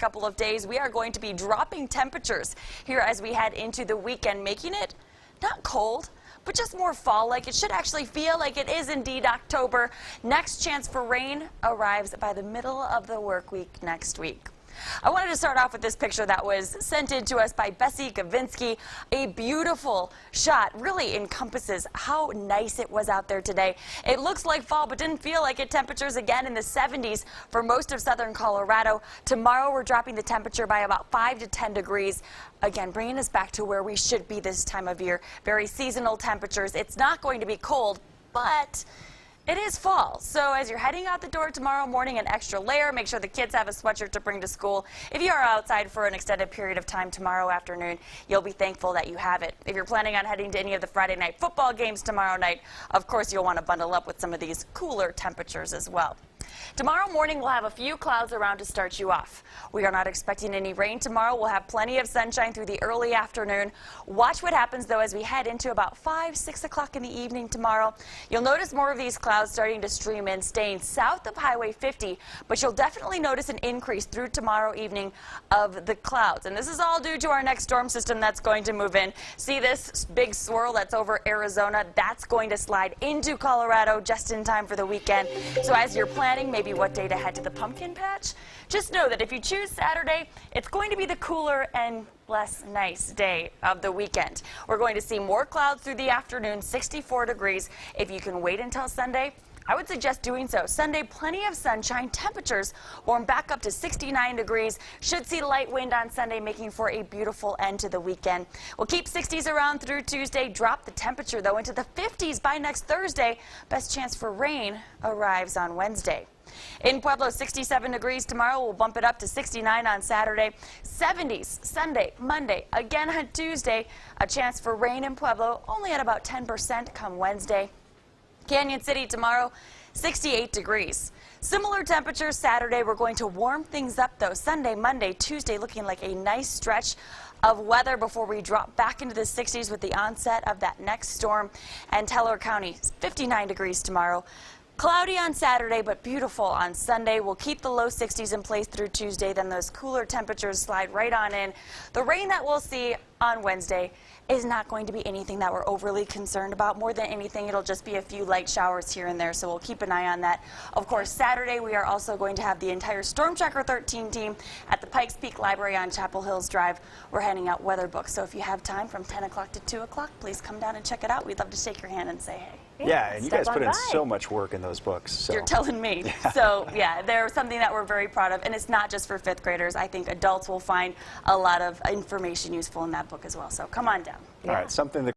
couple of days, we are going to be dropping temperatures here as we head into the weekend, making it not cold, but just more fall-like. It should actually feel like it is indeed October. Next chance for rain arrives by the middle of the work week next week. I wanted to start off with this picture that was sent in to us by Bessie Gavinsky. A beautiful shot, really encompasses how nice it was out there today. It looks like fall, but didn't feel like it. Temperatures again in the 70s for most of southern Colorado. Tomorrow we're dropping the temperature by about 5 to 10 degrees. Again, bringing us back to where we should be this time of year. Very seasonal temperatures. It's not going to be cold, but it is fall, so as you're heading out the door tomorrow morning, an extra layer. Make sure the kids have a sweatshirt to bring to school. If you are outside for an extended period of time tomorrow afternoon, you'll be thankful that you have it. If you're planning on heading to any of the Friday night football games tomorrow night, of course you'll want to bundle up with some of these cooler temperatures as well. Tomorrow morning, we'll have a few clouds around to start you off. We are not expecting any rain tomorrow. We'll have plenty of sunshine through the early afternoon. Watch what happens, though, as we head into about 5, 6 o'clock in the evening tomorrow. You'll notice more of these clouds starting to stream in, staying south of Highway 50, but you'll definitely notice an increase through tomorrow evening of the clouds. And this is all due to our next storm system that's going to move in. See this big swirl that's over Arizona? That's going to slide into Colorado just in time for the weekend. So as you're planning maybe what day to head to the pumpkin patch, just know that if you choose Saturday, it's going to be the cooler and less nice day of the weekend. We're going to see more clouds through the afternoon, 64 degrees. If you can wait until Sunday, I would suggest doing so. Sunday, plenty of sunshine. Temperatures warm back up to 69 degrees. Should see light wind on Sunday, making for a beautiful end to the weekend. We'll keep 60s around through Tuesday. Drop the temperature, though, into the 50s by next Thursday. Best chance for rain arrives on Wednesday. In Pueblo, 67 degrees tomorrow. We'll bump it up to 69 on Saturday. 70s Sunday, Monday, again on Tuesday. A chance for rain in Pueblo, only at about 10% come Wednesday. Canyon City tomorrow, 68 degrees. Similar temperatures Saturday. We're going to warm things up, though. Sunday, Monday, Tuesday looking like a nice stretch of weather before we drop back into the 60s with the onset of that next storm. And Teller County, 59 degrees tomorrow. Cloudy on Saturday, but beautiful on Sunday. We'll keep the low 60s in place through Tuesday. Then those cooler temperatures slide right on in. The rain that we'll see on Wednesday is not going to be anything that we're overly concerned about. More than anything, it'll just be a few light showers here and there, so we'll keep an eye on that. Of course, Saturday, we are also going to have the entire Storm Tracker 13 team at the Pikes Peak Library on Chapel Hills Drive. We're handing out weather books, so if you have time from 10 o'clock to 2 o'clock, please come down and check it out. We'd love to shake your hand and say hey. Yeah, and you guys put in so much work in those books. So. You're telling me. Yeah. So, yeah, they're something that we're very proud of, and it's not just for 5th graders. I think adults will find a lot of information useful in that book as well. So come on down. All right, something that